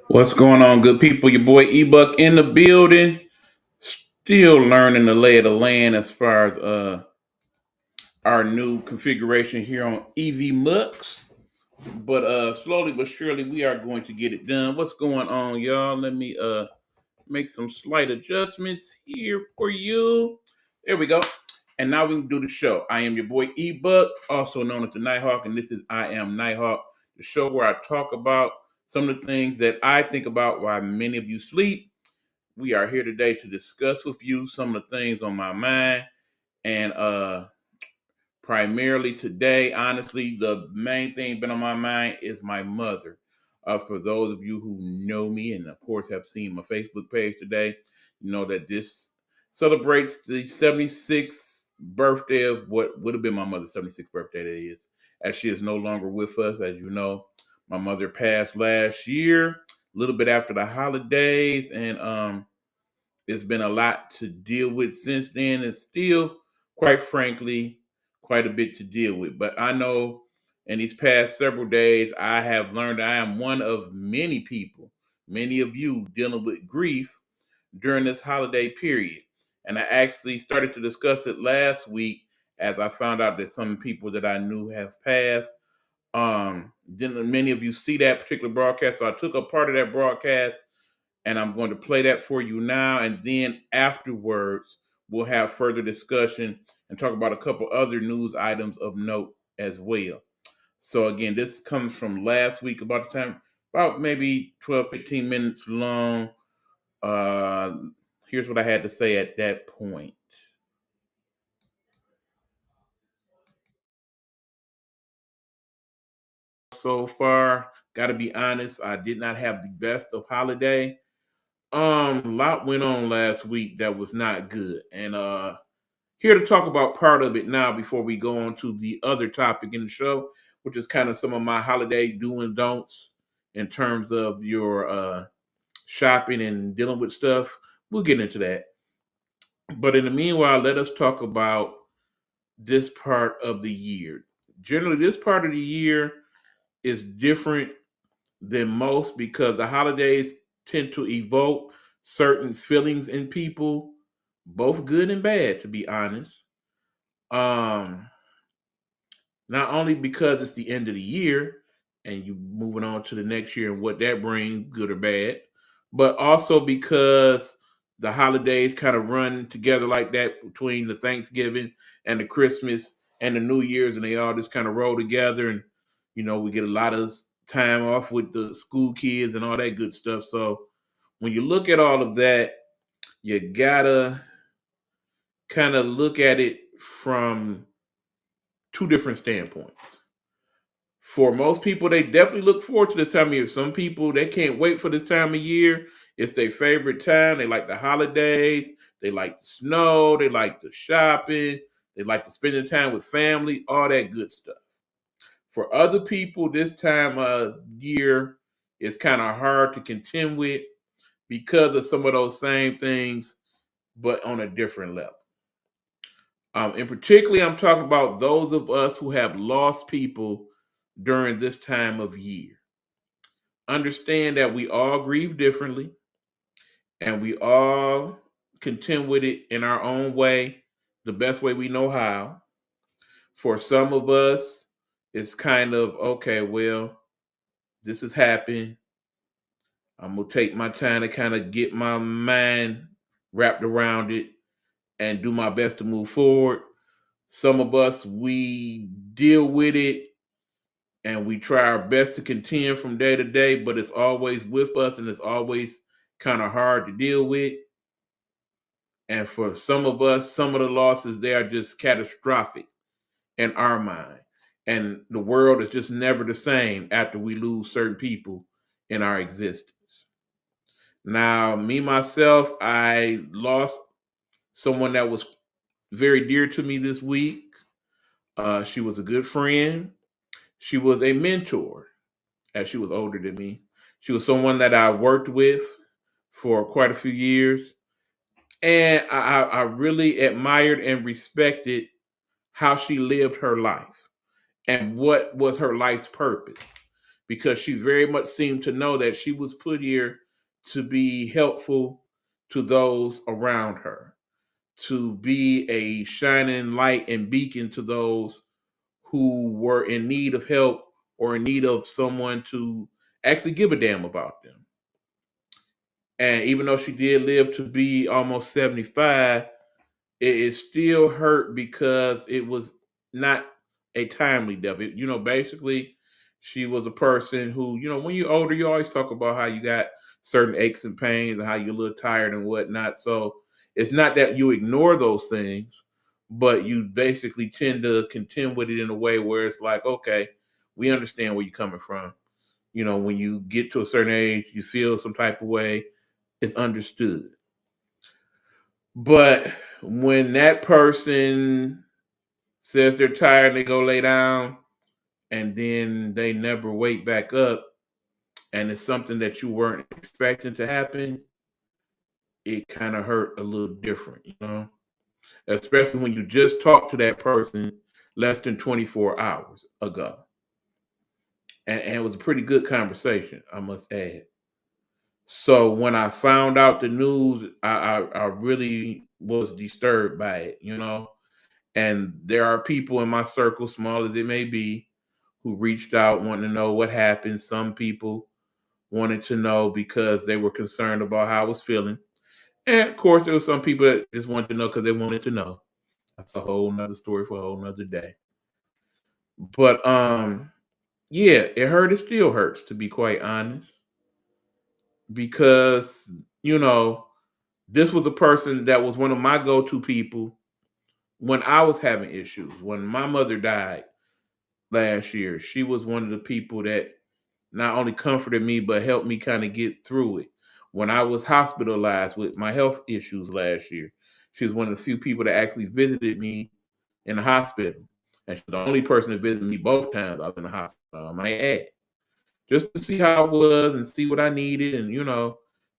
What's going on, good people? Your boy Ebuck in the building. Still learning the lay of the land as far as our new configuration here on EV Mux. But slowly but surely we are going to get it done. What's going on, y'all? Let me make some slight adjustments here for you. There we go. And now we can do the show. I am your boy Ebuck, also known as the Nighthawk, and this is I Am Nighthawk, the show where I talk about some of the things that I think about while many of you sleep. We are here today to discuss with you some of the things on my mind. And primarily today, honestly, the main thing been on my mind is my mother. For those of you who know me and of course have seen my Facebook page today, you know that this celebrates the 76th birthday of what would have been my mother's 76th birthday, that is, as she is no longer with us. As you know, my mother passed last year, a little bit after the holidays, and it's been a lot to deal with since then, and still, quite frankly, quite a bit to deal with. But I know in these past several days, I have learned I am one of many people, many of you dealing with grief during this holiday period. And I actually started to discuss it last week as I found out that some people that I knew have passed. Didn't many of you see that particular broadcast? So I took a part of that broadcast and I'm going to play that for you now. And then afterwards, we'll have further discussion and talk about a couple other news items of note as well. So again, this comes from last week about the time, about maybe 12, 15 minutes long. Uh, Here's what I had to say at that point. So far, gotta be honest, I did not have the best of holiday. A lot went on last week that was not good. And here to talk about part of it now before we go on to the other topic in the show, which is kind of some of my holiday do and don'ts in terms of your shopping and dealing with stuff. We'll get into that. But in the meanwhile, let us talk about this part of the year. Generally, this part of the year is different than most because the holidays tend to evoke certain feelings in people, both good and bad, to be honest. Um, Not only because it's the end of the year and you moving on to the next year and what that brings, good or bad, but also because the holidays kind of run together like that between the Thanksgiving and the Christmas and the New Year's, and they all just kind of roll together. And we get a lot of time off with the school kids and all that good stuff. So when you look at all of that, you gotta kind of look at it from two different standpoints. For most people, they definitely look forward to this time of year. Some people, they can't wait for this time of year. It's their favorite time. They like the holidays. They like the snow. They like the shopping. They like to spend the time with family, all that good stuff. For other people, this time of year is kind of hard to contend with because of some of those same things, but on a different level. And particularly, I'm talking about those of us who have lost people during this time of year. Understand that we all grieve differently and we all contend with it in our own way, the best way we know how. For some of us, it's kind of okay, well, this has happened. I'm going to take my time to kind of get my mind wrapped around it and do my best to move forward. Some of us, we deal with it and we try our best to contend from day to day, but it's always with us and it's always kind of hard to deal with. And for some of us, some of the losses, they are just catastrophic in our mind. And the world is just never the same after we lose certain people in our existence. Now, me, myself, I lost someone that was very dear to me this week. She was a good friend. She was a mentor, as she was older than me. She was someone that I worked with for quite a few years. And I really admired and respected how she lived her life and what was her life's purpose. because she very much seemed to know that she was put here to be helpful to those around her, to be a shining light and beacon to those who were in need of help or in need of someone to actually give a damn about them. And even though she did live to be almost 75, it still hurt because it was not a timely death. Basically, she was a person who, when you're older, you always talk about how you got certain aches and pains and how you're a little tired and whatnot. So it's not that you ignore those things, but you basically tend to contend with it in a way where it's like, okay, we understand where you're coming from. When you get to a certain age, you feel some type of way, it's understood. But when that person says they're tired, they go lay down, and then they never wake back up, and it's something that you weren't expecting to happen, it kind of hurt a little different. Especially when you just talked to that person less than 24 hours ago. And it was a pretty good conversation, I must add. So when I found out the news, I really was disturbed by it. And there are people in my circle, small as it may be, who reached out wanting to know what happened. Some people wanted to know because they were concerned about how I was feeling. And of course, there were some people that just wanted to know because they wanted to know. That's a whole nother story for a whole nother day. But yeah, it hurt. It still hurts, to be quite honest, because you know this was a person that was one of my go-to people when I was having issues. When my mother died last year, she was one of the people that not only comforted me but helped me kind of get through it. When I was hospitalized with my health issues last year, she was one of the few people that actually visited me in the hospital. And she's the only person that visited me both times I was in the hospital, I might add, just to see how I was and see what I needed and,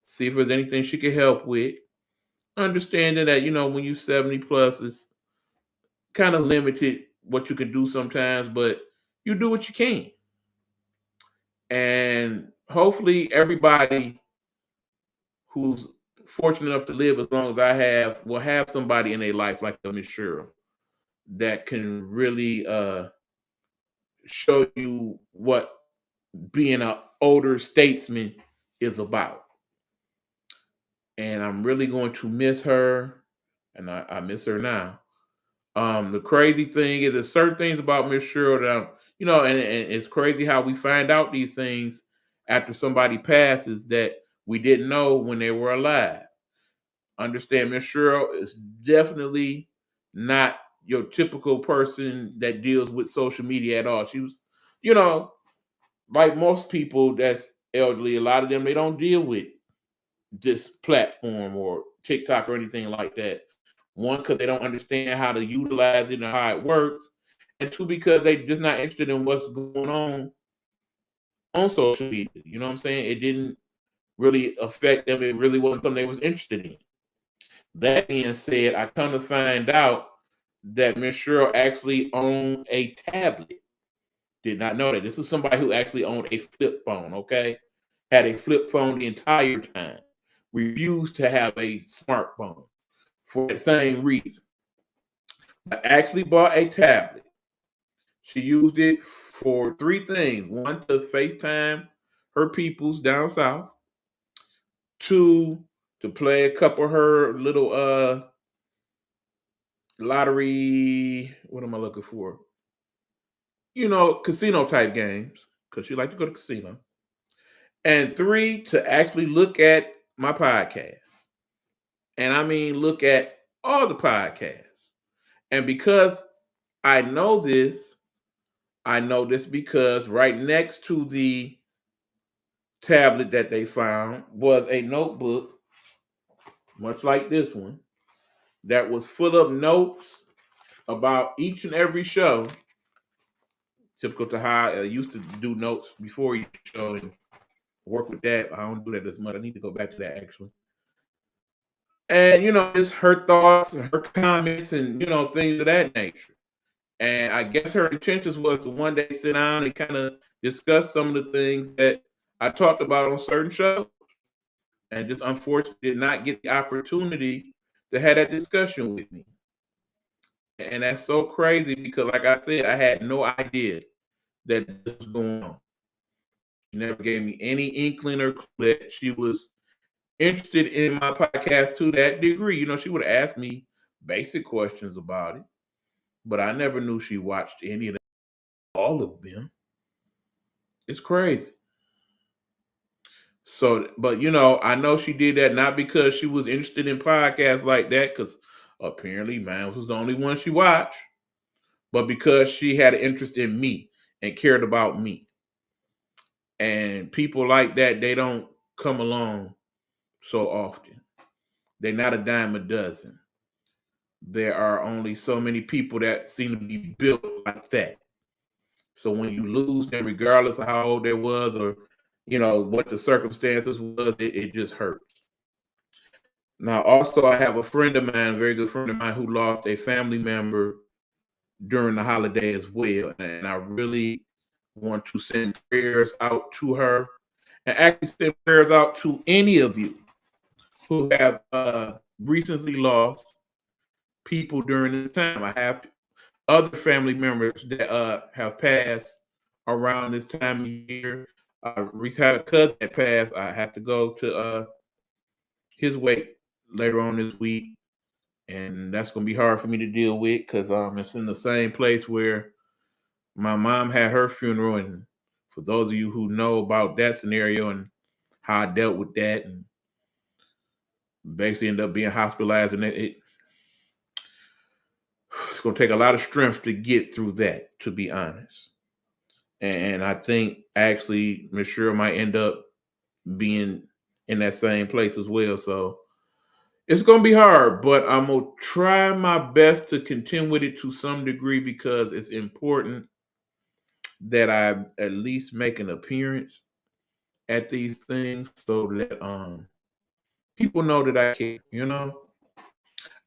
see if there's anything she could help with. Understanding that, when you're 70 plus, it's kind of limited what you can do sometimes, but you do what you can. And hopefully everybody who's fortunate enough to live as long as I have will have somebody in their life like Miss Cheryl that can really show you what being an older statesman is about. And I'm really going to miss her, and I miss her now. The crazy thing is, there's certain things about Miss Cheryl that and it's crazy how we find out these things after somebody passes that we didn't know when they were alive. Understand, Miss Cheryl is definitely not your typical person that deals with social media at all. She was, you know, like most people that's elderly, a lot of them they don't deal with this platform or TikTok or anything like that. One, because they don't understand how to utilize it and how it works, and two, because they just not interested in what's going on social media. You know what I'm saying? It didn't really affect them. It really wasn't something they was interested in. That being said, I come to find out that Miss Cheryl actually owned a tablet. Did not know that. This is somebody who actually owned a flip phone, okay? Had a flip phone the entire time. Refused to have a smartphone for the same reason. I actually bought a tablet. She used it for three things. One, to FaceTime her peoples down south. Two, to play a couple of her little lottery, what am I looking for? Casino type games, because she liked to go to casino. And three, to actually look at my podcast. And I mean look at all the podcasts. And because I know this, I know this because right next to the tablet that they found was a notebook, much like this one, that was full of notes about each and every show. Typical to how I used to do notes before each show and work with that. I don't do that as much. I need to go back to that actually. And just her thoughts and her comments and things of that nature. And I guess her intentions was to one day sit down and kind of discuss some of the things that I talked about on certain shows. And just unfortunately did not get the opportunity to have that discussion with me. And that's so crazy because, like I said, I had no idea that this was going on. She never gave me any inkling or clue that she was interested in my podcast to that degree. She would have asked me basic questions about it, but I never knew she watched any of them, all of them. It's crazy. So, but I know she did that not because she was interested in podcasts like that, because apparently mine was the only one she watched, but because she had an interest in me and cared about me. And people like that, they don't come along so often. They're not a dime a dozen. There are only so many people that seem to be built like that. So when you lose them, regardless of how old they was or what the circumstances was, it just hurts. Now, also, I have a friend of mine, a very good friend of mine, who lost a family member during the holiday as well. And I really want to send prayers out to her and actually send prayers out to any of you who have recently lost people during this time. I have other family members that have passed around this time of year. I recently had a cousin that passed. I have to go to his wake later on this week, and that's going to be hard for me to deal with because it's in the same place where my mom had her funeral. And for those of you who know about that scenario and how I dealt with that, and basically ended up being hospitalized, and it's going to take a lot of strength to get through that, to be honest. And I think actually Miss Cheryl might end up being in that same place as well. So it's going to be hard, but I'm going to try my best to contend with it to some degree because it's important that I at least make an appearance at these things so that people know that I care.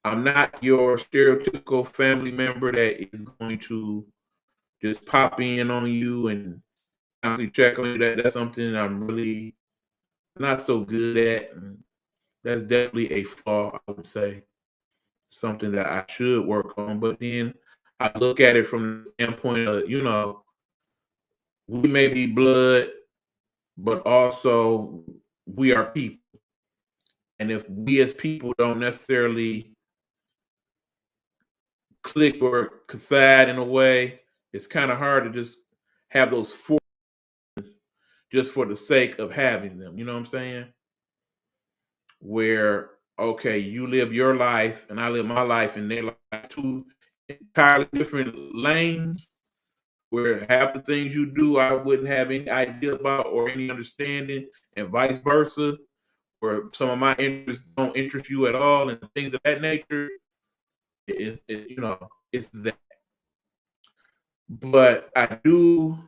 I'm not your stereotypical family member that is going to just pop in on you and constantly check on you. That's something I'm really not so good at. And that's definitely a flaw, I would say. Something that I should work on. But then I look at it from the standpoint of, we may be blood, but also we are people. And if we as people don't necessarily click or coincide in a way, it's kind of hard to just have those forces just for the sake of having them. You know what I'm saying? Where, okay, you live your life and I live my life, and they're like two entirely different lanes where half the things you do I wouldn't have any idea about or any understanding, and vice versa, where some of my interests don't interest you at all and things of that nature. It's that. But I do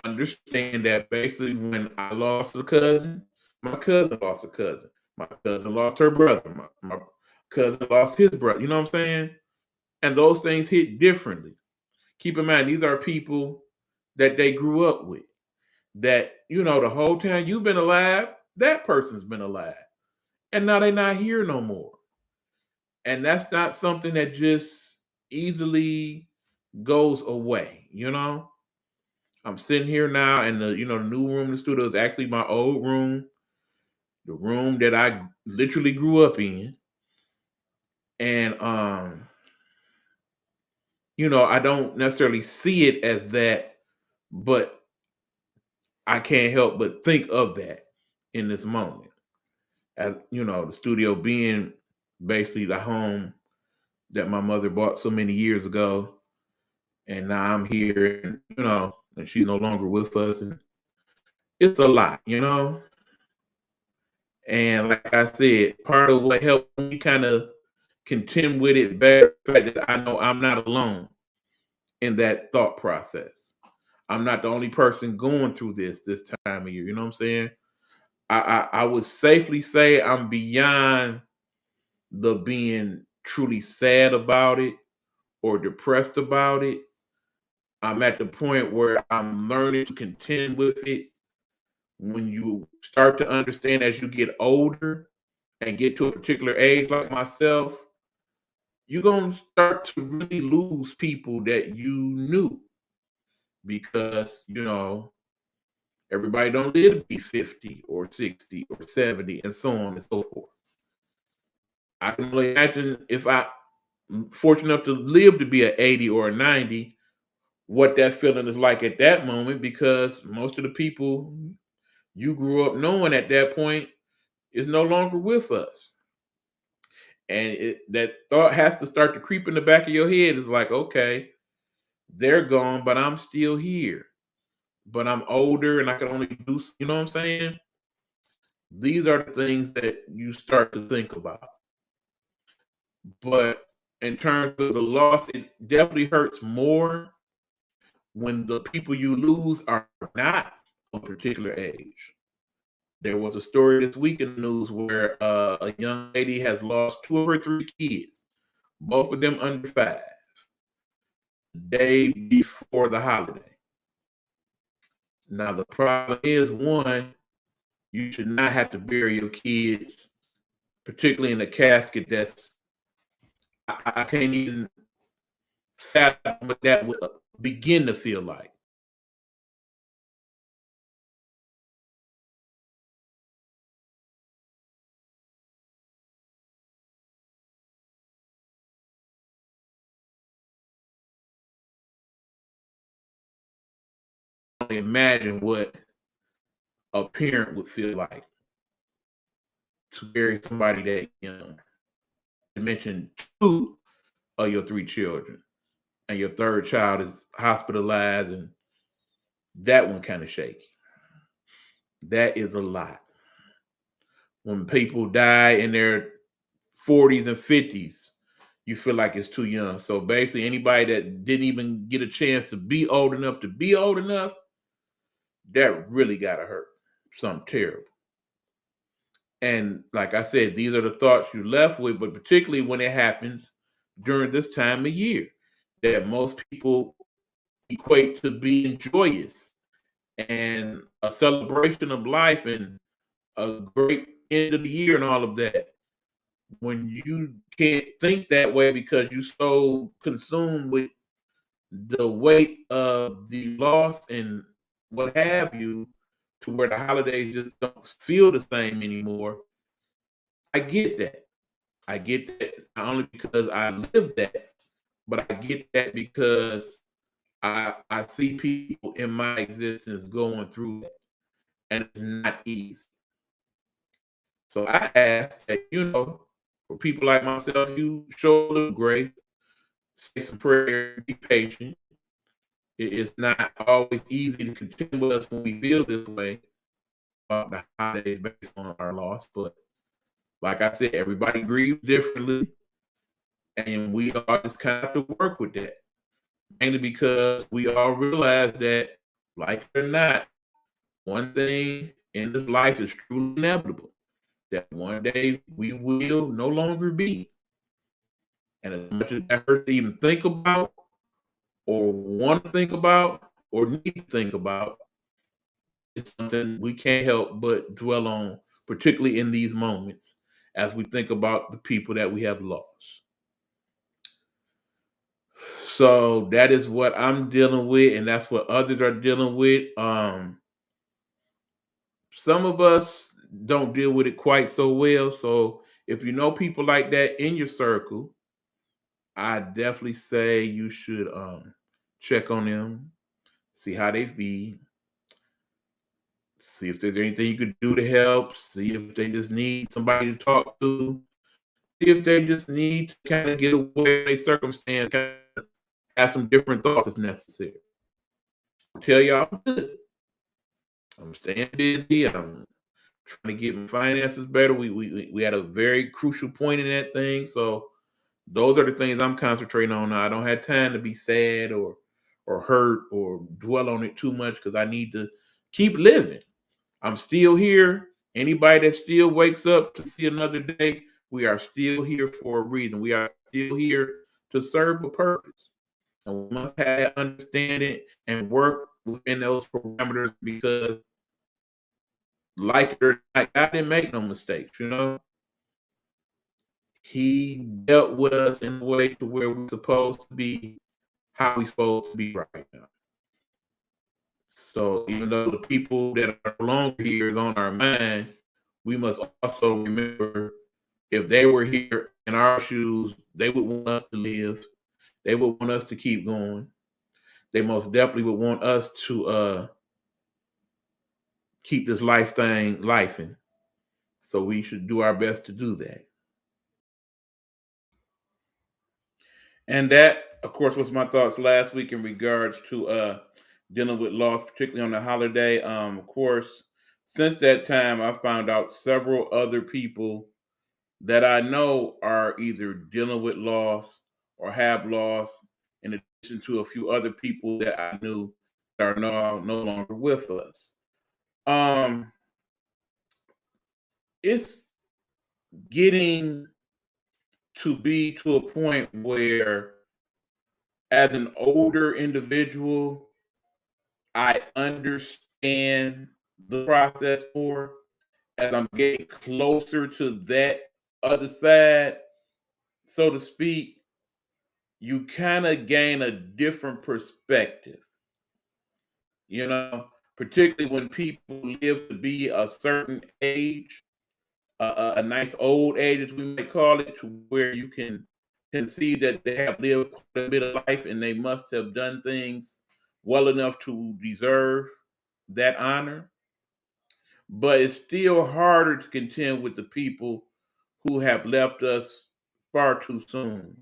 understand that basically when I lost a cousin, my cousin lost a cousin. My cousin lost her brother. My cousin lost his brother. You know what I'm saying? And those things hit differently. Keep in mind, these are people that they grew up with. That, the whole time you've been alive, that person's been alive. And now they're not here no more. And that's not something that just easily goes away. I'm sitting here now, and the new room in the studio is actually my old room, the room that I literally grew up in. And I don't necessarily see it as that, but I can't help but think of that in this moment. As the studio being basically the home that my mother bought so many years ago, and now I'm here, and she's no longer with us, and it's a lot. And like I said, part of what helped me kind of contend with it better, the fact that I know I'm not alone in that thought process. I'm not the only person going through this time of year. You know what I'm saying? I would safely say I'm beyond the being truly sad about it or depressed about it. I'm at the point where I'm learning to contend with it. When you start to understand as you get older and get to a particular age like myself, you're going to start to really lose people that you knew because, everybody don't live to be 50 or 60 or 70 and so on and so forth. I can only imagine if I'm fortunate enough to live to be an 80 or a 90, what that feeling is like at that moment, because most of the people you grew up knowing at that point is no longer with us. And that thought has to start to creep in the back of your head. It's like, okay, they're gone, but I'm still here. But I'm older and I can only do, you know what I'm saying? These are the things that you start to think about. But in terms of the loss, it definitely hurts more when the people you lose are not a particular age. There was a story this week in the news where a young lady has lost two of her three kids, both of them under 5, the day before the holiday. Now, the problem is, one, you should not have to bury your kids, particularly in a casket that's, I can't even fathom what that would begin to feel like. Imagine what a parent would feel like to bury somebody that young. You mentioned two of your three children, and your third child is hospitalized, and that one kind of shaky. That is a lot. When people die in their 40s and 50s, you feel like it's too young. So basically, anybody that didn't even get a chance to be old enough to be old enough, that really gotta hurt. Something terrible. And like I said, these are the thoughts you're left with, but particularly when it happens during this time of year, that most people equate to being joyous and a celebration of life and a great end of the year and all of that. When you can't think that way because you're so consumed with the weight of the loss and what have you, to where the holidays just don't feel the same anymore. I get that. I get that not only because I live that, but I get that because I see people in my existence going through that, and it's not easy. So I ask that, for people like myself, you show a little grace, say some prayer, be patient. It's not always easy to contend with us when we feel this way about the holidays based on our loss. But like I said, everybody grieves differently, and we all just kind of have to work with that. Mainly because we all realize that, like it or not, one thing in this life is truly inevitable. That one day we will no longer be. And as much as that hurts to even think about, or want to think about, or need to think about, it's something we can't help but dwell on, particularly in these moments as we think about the people that we have lost. So that is what I'm dealing with, and that's what others are dealing with. Some of us don't deal with it quite so well. So if you know people like that in your circle, I definitely say you should check on them, see how they be, see if there's anything you could do to help, see if they just need somebody to talk to, see if they just need to kind of get away from their circumstance, kind of have some different thoughts if necessary. Tell y'all I'm good. I'm staying busy. I'm trying to get my finances better. We had a very crucial point in that thing. So those are the things I'm concentrating on now. I don't have time to be sad or hurt or dwell on it too much because I need to keep living. I'm still here. Anybody that still wakes up to see another day, we are still here for a reason. We are still here to serve a purpose. And we must have that understanding and work within those parameters because, like it or not, God didn't make no mistakes, you know? He dealt with us in a way to where we're supposed to be, how we're supposed to be right now. So even though the people that are no longer here is on our mind, we must also remember if they were here in our shoes, they would want us to live. They would want us to keep going. They most definitely would want us to keep this life thing lifing. So we should do our best to do that. And that, of course, was my thoughts last week in regards to dealing with loss, particularly on the holiday. Of course, since that time, I found out several other people that I know are either dealing with loss or have lost, in addition to a few other people that I knew that are no longer with us. Um, it's getting to be to a point where, as an older individual, I understand the process more. As I'm getting closer to that other side, so to speak, you kind of gain a different perspective, you know, particularly when people live to be a certain age, a nice old age, as we might call it, to where you can see that they have lived quite a bit of life and they must have done things well enough to deserve that honor. But it's still harder to contend with the people who have left us far too soon,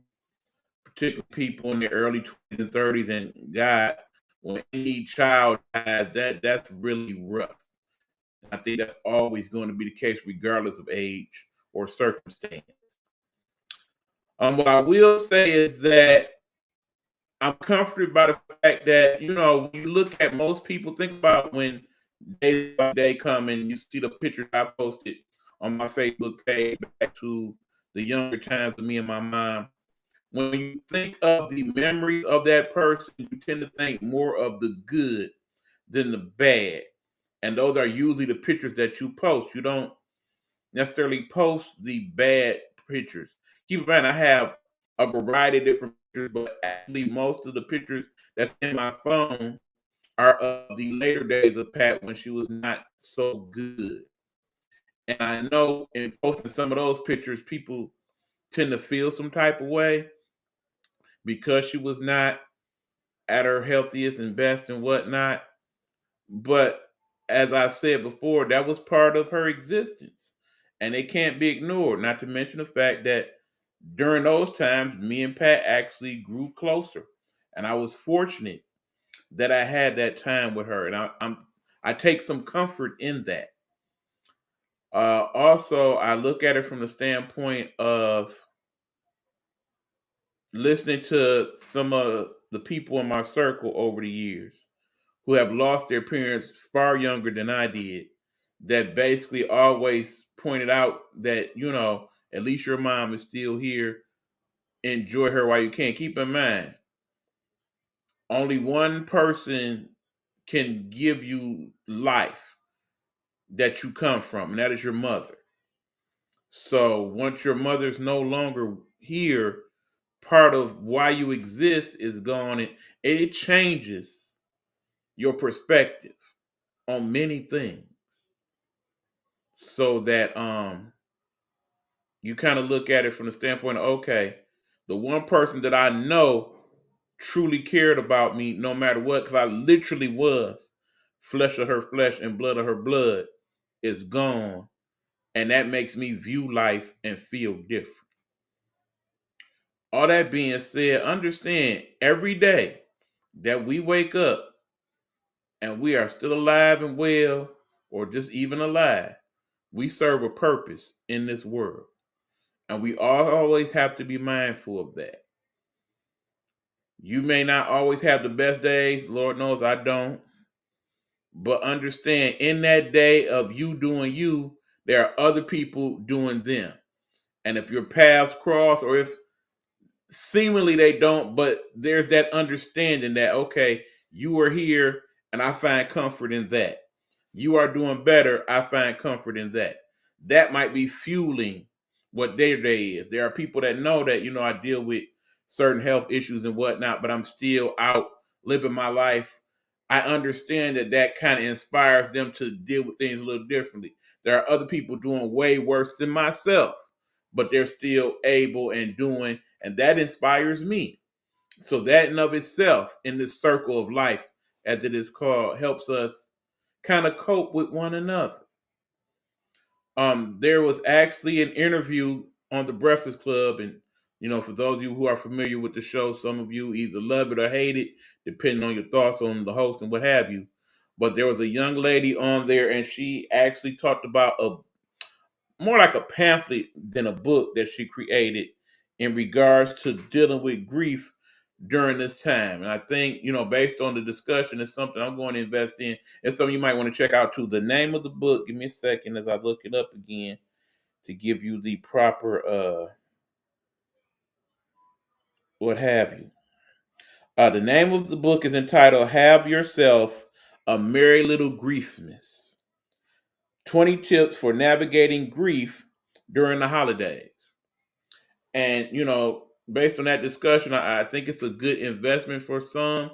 particularly people in their early 20s and 30s. And God, when any child dies, that's really rough. I think that's always going to be the case, regardless of age or circumstance. What I will say is that I'm comforted by the fact that, you know, when you look at most people, think about when day by day come and you see the pictures I posted on my Facebook page back to the younger times of me and my mom. When you think of the memory of that person, you tend to think more of the good than the bad. And those are usually the pictures that you post. You don't necessarily post the bad pictures. Keep in mind, I have a variety of different pictures, but actually, most of the pictures that's in my phone are of the later days of Pat when she was not so good. And I know in posting some of those pictures, people tend to feel some type of way because she was not at her healthiest and best and whatnot. But as I've said before, that was part of her existence. And it can't be ignored. Not to mention the fact that during those times, me and Pat actually grew closer. And I was fortunate that I had that time with her. And I take some comfort in that. Also, I look at it from the standpoint of listening to some of the people in my circle over the years who have lost their parents far younger than I did, that basically always pointed out that, you know, at least your mom is still here. Enjoy her while you can. Keep in mind, only one person can give you life that you come from, and that is your mother. So once your mother's no longer here, part of why you exist is gone, and it changes your perspective on many things. So that you kind of look at it from the standpoint of, okay, the one person that I know truly cared about me no matter what, because I literally was flesh of her flesh and blood of her blood, is gone. And that makes me view life and feel different. All that being said, understand every day that we wake up and we are still alive and well, or just even alive, we serve a purpose in this world. And we all always have to be mindful of that. You may not always have the best days. Lord knows I don't. But understand, in that day of you doing you, there are other people doing them. And if your paths cross, or if seemingly they don't, but there's that understanding that, okay, you are here and I find comfort in that. You are doing better, I find comfort in that. That might be fueling what their day is. There are people that know that, I deal with certain health issues and whatnot, but I'm still out living my life. I understand that that kind of inspires them to deal with things a little differently. There are other people doing way worse than myself, but they're still able and doing, and that inspires me. So that in of itself, in this circle of life, as it is called, helps us kind of cope with one another. There was actually an interview on the Breakfast Club, and for those of you who are familiar with the show, some of you either love it or hate it, depending on your thoughts on the host and what have you. But there was a young lady on there, and she actually talked about a more like a pamphlet than a book that she created in regards to dealing with grief during this time. And I think, based on the discussion, it's something I'm going to invest in. It's something you might want to check out too. The name of the book, give me a second as I look it up again to give you the proper what have you. The name of the book is entitled Have Yourself a Merry Little Griefmas. 20 Tips for Navigating Grief During the Holidays. And based on that discussion, I think it's a good investment for some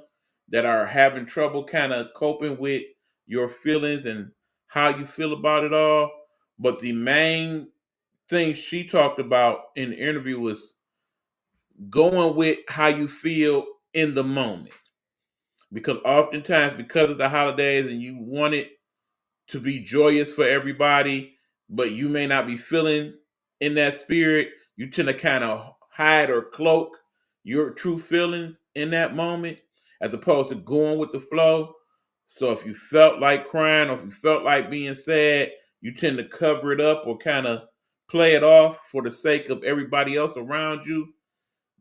that are having trouble kind of coping with your feelings and how you feel about it all. But the main thing she talked about in the interview was going with how you feel in the moment. Because oftentimes, because of the holidays and you want it to be joyous for everybody, but you may not be feeling in that spirit. You tend to kind of hide or cloak your true feelings in that moment as opposed to going with the flow. So if you felt like crying or if you felt like being sad, you tend to cover it up or kind of play it off for the sake of everybody else around you.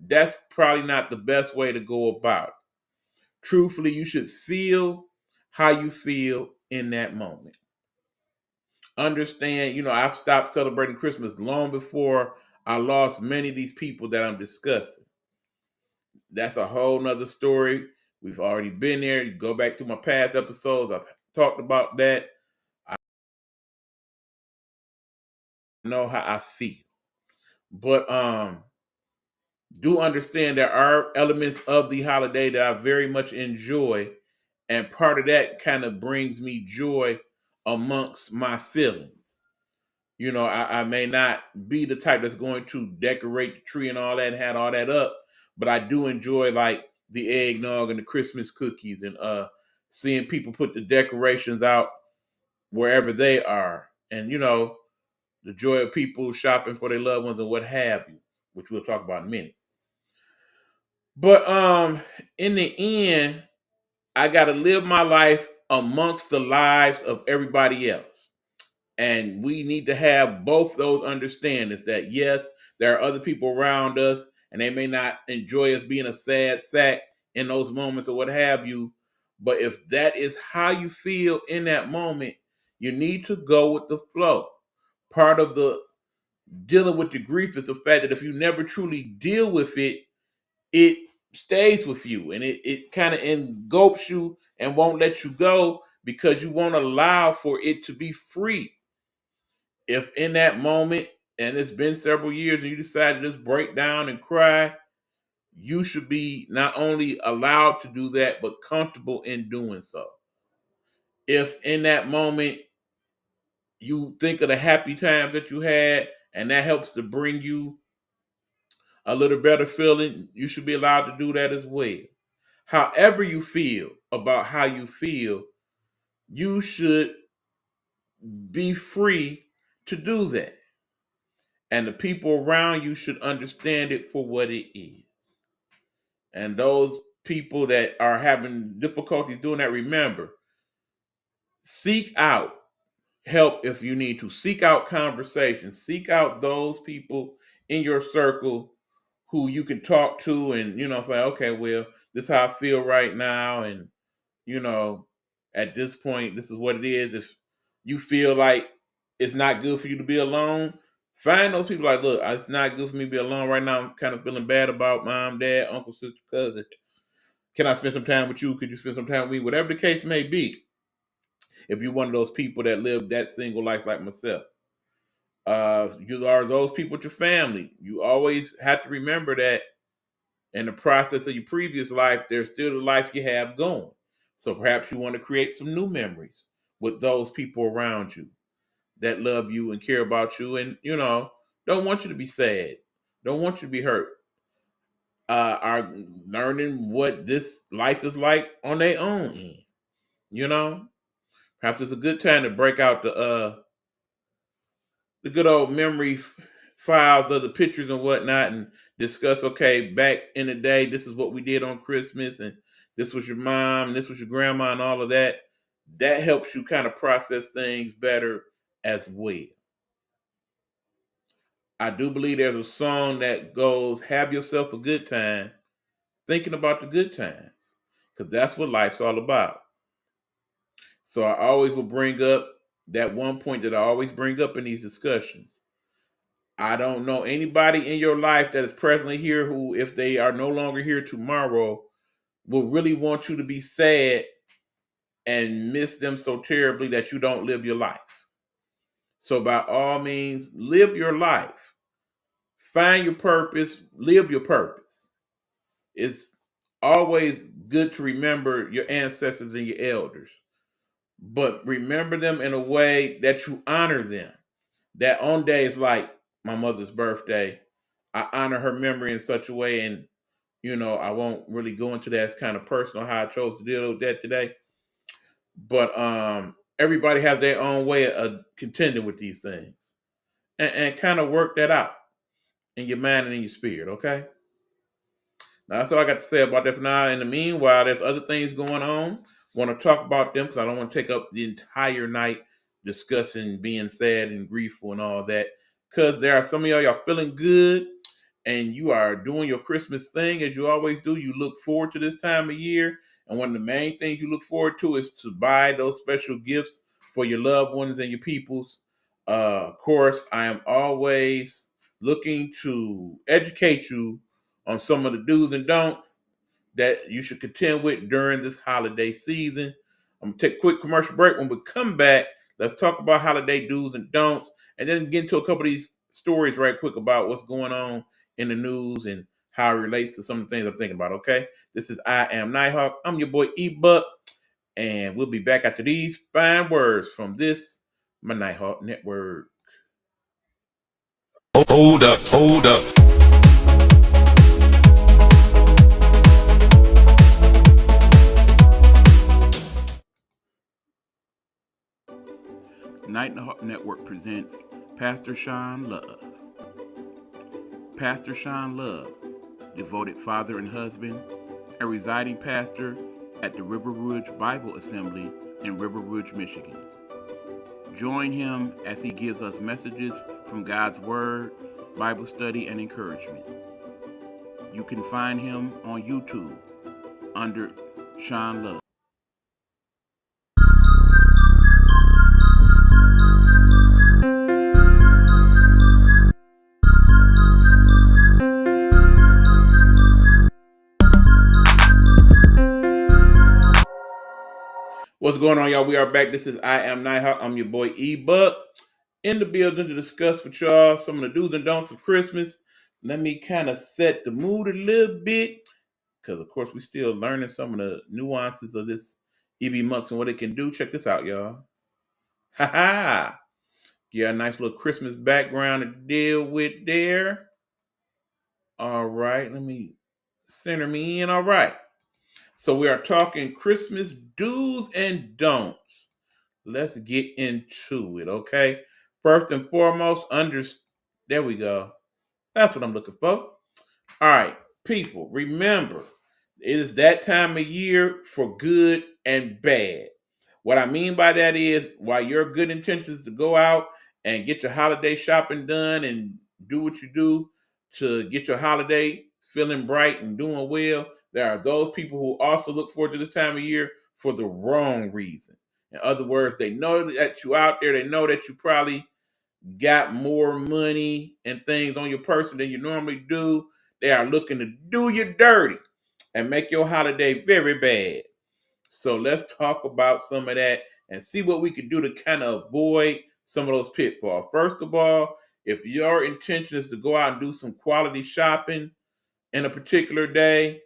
That's probably not the best way to go about it. Truthfully, you should feel how you feel in that moment. Understand, I've stopped celebrating Christmas long before I lost many of these people that I'm discussing. That's a whole nother story. We've already been there. You go back to my past episodes. I've talked about that. I know how I feel. But do understand there are elements of the holiday that I very much enjoy. And part of that kind of brings me joy amongst my feelings. I may not be the type that's going to decorate the tree and all that and have all that up, but I do enjoy like the eggnog and the Christmas cookies and seeing people put the decorations out wherever they are. And the joy of people shopping for their loved ones and what have you, which we'll talk about in a minute. But in the end, I gotta live my life amongst the lives of everybody else. And we need to have both those understandings that yes, there are other people around us and they may not enjoy us being a sad sack in those moments or what have you. But if that is how you feel in that moment, you need to go with the flow. Part of the dealing with the grief is the fact that if you never truly deal with it, it stays with you and it kind of engulfs you and won't let you go because you won't allow for it to be free. If in that moment, and it's been several years, and you decide to just break down and cry, you should be not only allowed to do that, but comfortable in doing so. If in that moment you think of the happy times that you had, and that helps to bring you a little better feeling, you should be allowed to do that as well. However you feel about how you feel, you should be free to do that. And the people around you should understand it for what it is. And those people that are having difficulties doing that, remember, seek out help if you need to. Seek out conversations. Seek out those people in your circle who you can talk to and, say, okay, well, this is how I feel right now. And, you know, at this point, this is what it is. If you feel like it's not good for you to be alone, Find those people like, look, it's not good for me to be alone right now. I'm kind of feeling bad about mom, dad, uncle, sister, cousin. Can I spend some time with you? Could you spend some time with me? Whatever the case may be. If you're one of those people that live that single life like myself, you are those people with your family. You always have to remember that in the process of your previous life, there's still the life you have going. So perhaps you want to create some new memories with those people around you that love you and care about you and, don't want you to be sad, don't want you to be hurt, are learning what this life is like on their own end, you know? Perhaps it's a good time to break out the good old files of the pictures and whatnot and discuss, okay, back in the day, this is what we did on Christmas, and this was your mom, and this was your grandma, and all of that. That helps you kind of process things better as well. I do believe there's a song that goes, have yourself a good time, thinking about the good times, because that's what life's all about. So I always will bring up that one point that I always bring up in these discussions. I don't know anybody in your life that is presently here who, if they are no longer here tomorrow, will really want you to be sad and miss them so terribly that you don't live your life. So, by all means, live your life. Find your purpose, live your purpose. It's always good to remember your ancestors and your elders, but remember them in a way that you honor them. That on days like my mother's birthday, I honor her memory in such a way, and I won't really go into that. It's kind of personal how I chose to deal with that today. But everybody has their own way of contending with these things, and kind of work that out in your mind and in your spirit. Okay. Now, that's all I got to say about that for now. In the meanwhile, there's other things going on. Want to talk about them because I don't want to take up the entire night discussing being sad and grieful and all that. Because there are some of y'all feeling good and you are doing your Christmas thing as you always do. You look forward to this time of year. And one of the main things you look forward to is to buy those special gifts for your loved ones and your peoples. Of course, I am always looking to educate you on some of the do's and don'ts that you should contend with during this holiday season. I'm gonna take a quick commercial break. When we come back, let's talk about holiday do's and don'ts, and then get into a couple of these stories right quick about what's going on in the news and how it relates to some of the things I'm thinking about. Okay, this is I Am Nighthawk. I'm your boy E-Buck, and we'll be back after these fine words from this my Nighthawk Network. Hold up, hold up. Nighthawk Network presents Pastor Sean Love. Pastor Sean Love, devoted father and husband, a residing pastor at the River Rouge Bible Assembly in River Rouge, Michigan. Join him as he gives us messages from God's Word, Bible study, and encouragement. You can find him on YouTube under Sean Love. What's going on, y'all? We are back. This is I Am Nighthawk. I'm your boy E-Buck in the building to discuss with y'all some of the do's and don'ts of Christmas. Let me kind of set the mood a little bit because, of course, we're still learning some of the nuances of this EB months and what it can do. Check this out, y'all. Ha ha! Yeah, a nice little Christmas background to deal with there. All right, let me center me in. All right. So we are talking Christmas do's and don'ts. Let's get into it, okay? First and foremost, there we go. That's what I'm looking for. All right, people, remember, it is that time of year for good and bad. What I mean by that is, while your good intentions to go out and get your holiday shopping done and do what you do to get your holiday feeling bright and doing well, there are those people who also look forward to this time of year for the wrong reason. In other words, they know that you out there. They know that you probably got more money and things on your person than you normally do, they are looking to do you dirty and make your holiday very bad. So let's talk about some of that and see what we can do to kind of avoid some of those pitfalls. First of all, if your intention is to go out and do some quality shopping in a particular day,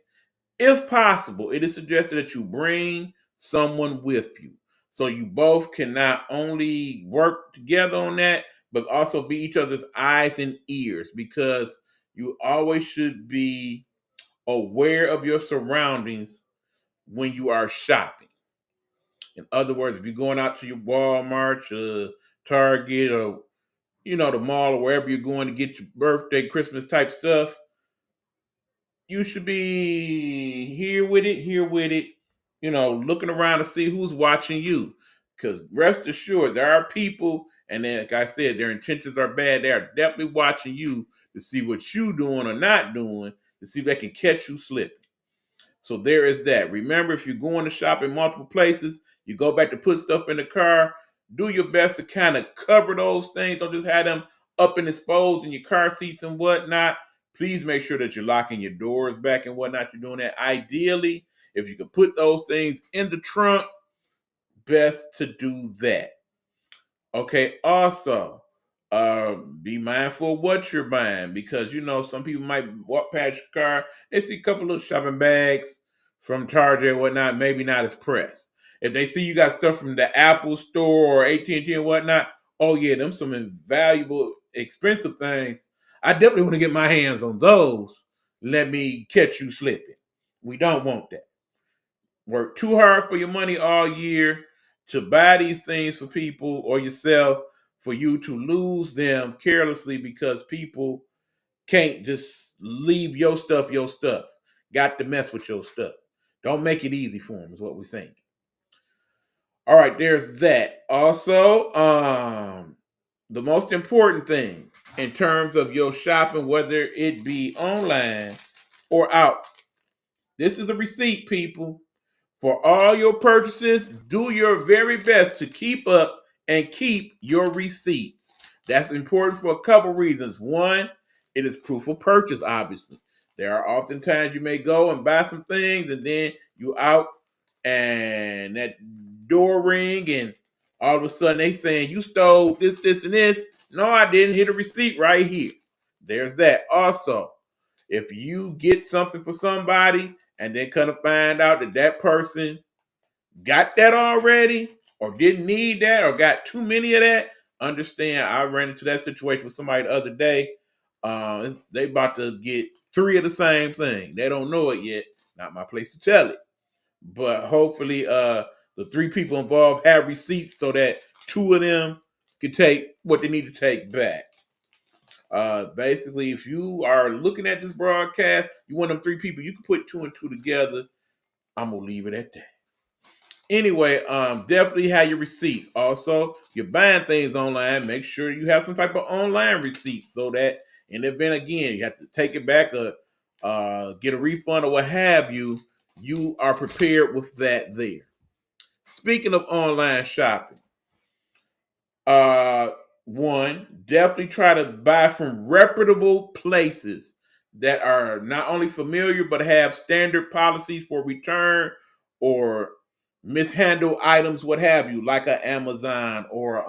if possible, it is suggested that you bring someone with you. So you both can not only work together on that, but also be each other's eyes and ears, because you always should be aware of your surroundings when you are shopping. In other words, if you're going out to your Walmart, Target, or the mall, or wherever you're going to get your birthday, Christmas type stuff, you should be here with it, looking around to see who's watching you. Because rest assured, there are people, and then, like I said, their intentions are bad. They are definitely watching you to see what you doing or not doing, to see if they can catch you slipping. So there is that. Remember, if you're going to shop in multiple places, you go back to put stuff in the car, do your best to kind of cover those things. Don't just have them up and exposed in your car seats and whatnot. Please make sure that you're locking your doors back and whatnot. You're doing that. Ideally, if you can put those things in the trunk, best to do that. Okay, also, be mindful of what you're buying, because some people might walk past your car, they see a couple of shopping bags from Target or whatnot, maybe not as pressed. If they see you got stuff from the Apple store or AT&T and whatnot, oh yeah, them some invaluable, expensive things. I definitely want to get my hands on those. Let me catch you slipping. We don't want that. Work too hard for your money all year to buy these things for people or yourself, for you to lose them carelessly because people can't just leave your stuff your stuff. Got to mess with your stuff. Don't make it easy for them, is what we're saying. All right, there's that. Also, the most important thing in terms of your shopping, whether it be online or out, this is a receipt, people. For all your purchases, do your very best to keep up and keep your receipts. That's important for a couple reasons. One, it is proof of purchase, obviously. There are often times you may go and buy some things, and then you out and that door ring, and all of a sudden they saying you stole this, and this. No, I didn't. Hit a receipt right here. There's that. Also, if you get something for somebody and then kind of find out that that person got that already or didn't need that or got too many of that, understand, I ran into that situation with somebody the other day. They about to get 3 of the same thing. They don't know it yet. Not my place to tell it. But hopefully the 3 people involved have receipts so that 2 of them can take what they need to take back. Basically, if you are looking at this broadcast, you want them 3 people, you can put 2 and 2 together. I'm gonna leave it at that. Anyway, definitely have your receipts. Also, you're buying things online, make sure you have some type of online receipts, so that in the event, again, you have to take it back or get a refund or what have you, you are prepared with that there. Speaking of online shopping, uh, one, definitely try to buy from reputable places that are not only familiar but have standard policies for return or mishandle items, what have you, like a Amazon or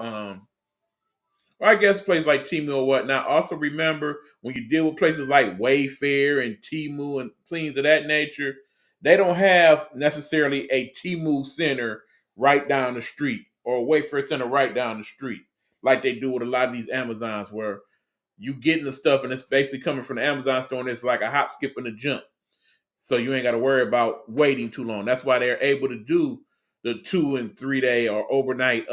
I guess places like Temu or whatnot. Also remember, when you deal with places like Wayfair and Temu and things of that nature, they don't have necessarily a Temu center right down the street or a Wayfair center right down the street like they do with a lot of these Amazons, where you getting the stuff and it's basically coming from the Amazon store and it's like a hop, skip, and a jump. So you ain't got to worry about waiting too long. That's why they're able to do the 2 and 3 day or overnight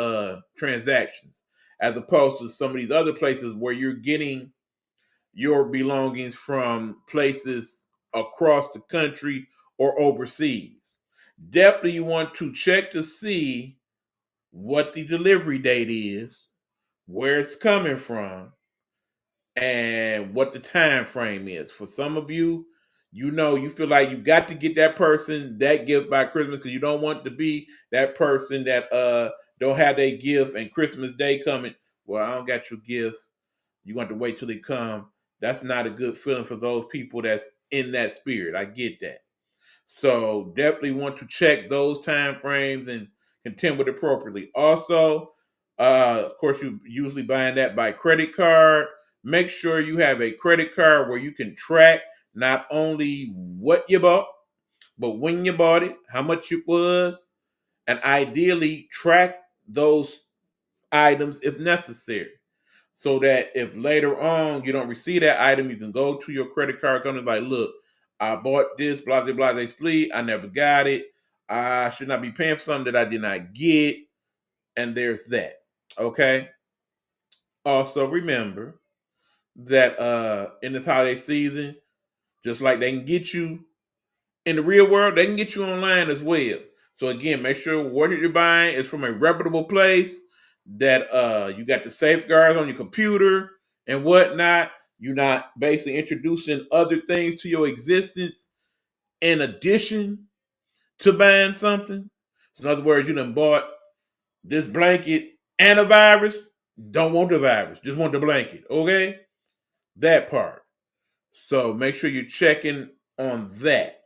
transactions, as opposed to some of these other places where you're getting your belongings from places across the country or overseas. Definitely you want to check to see what the delivery date is, where it's coming from, and what the time frame is. For some of you, you feel like you got to get that person that gift by Christmas, because you don't want to be that person that don't have their gift and Christmas Day coming. well, I don't got your gifts. You want to wait till they come. That's not a good feeling for those people that's in that spirit. I get that. So definitely want to check those time frames and contend with it appropriately. Also, of course, you usually buying that by credit card. Make sure you have a credit card where you can track not only what you bought, but when you bought it, how much it was, and ideally track those items if necessary. So that if later on you don't receive that item, you can go to your credit card company like, look, I bought this, blah, blah, blah, split. I never got it. I should not be paying for something that I did not get. And there's that. Okay. Also remember that in this holiday season, just like they can get you in the real world, they can get you online as well. So again, make sure what you're buying is from a reputable place, that you got the safeguards on your computer and whatnot. You're not basically introducing other things to your existence in addition to buying something. So in other words, you done bought this blanket and a virus. Don't want the virus, just want the blanket. Okay? That part. So make sure you're checking on that.